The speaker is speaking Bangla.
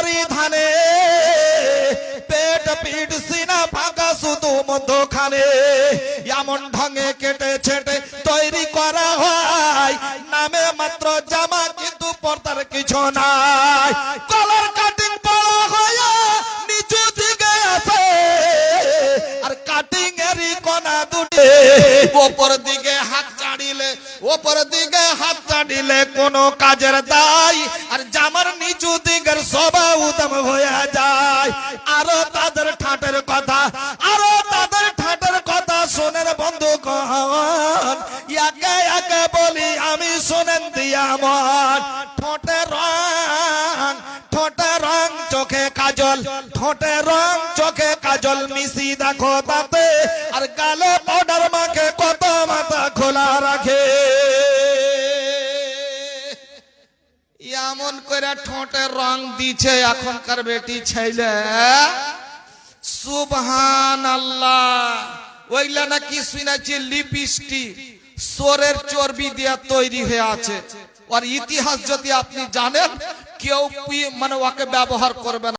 পরিধানে পেট পিঠ সিনা ফাঁকা শুধু মধ্যখানে এমন ঢঙে কেটে ছেটে তৈরি করা হয় নামে মাত্র জামা কিন্তু পর্দার কিছু নাই কলার কাটিং বড় হয় নিচু দিকে আছে আর কাটিং এরই কোনা দুটি ওপর দিকে হাত চাড়িলে কোনো কাজের দায় আর জামার নিচু দিকের সবা উদম হয়ে যায় আরো তাদের ঠাটের কথা শোনেন বন্ধুগণ একে একে বলি আমি শোনেন দিয়া মন ঠোঁটে রং চোখে কাজল মিশি দেখো তাতে আর গালে পাউডার মাখে কত মাথা খোলা রাখে এমন করে ঠোঁটে রং দিছে এখনকার বেটি ছেলে সুবহানাল্লাহ ওইগুলা নাকি শুনেছি লিপস্টিক সোরের চর্বি দিয়ে তৈরি হয়ে আছে আর ইতিহাস যদি আপনি জানেন কেউ মানে ওকে ব্যবহার করবে না।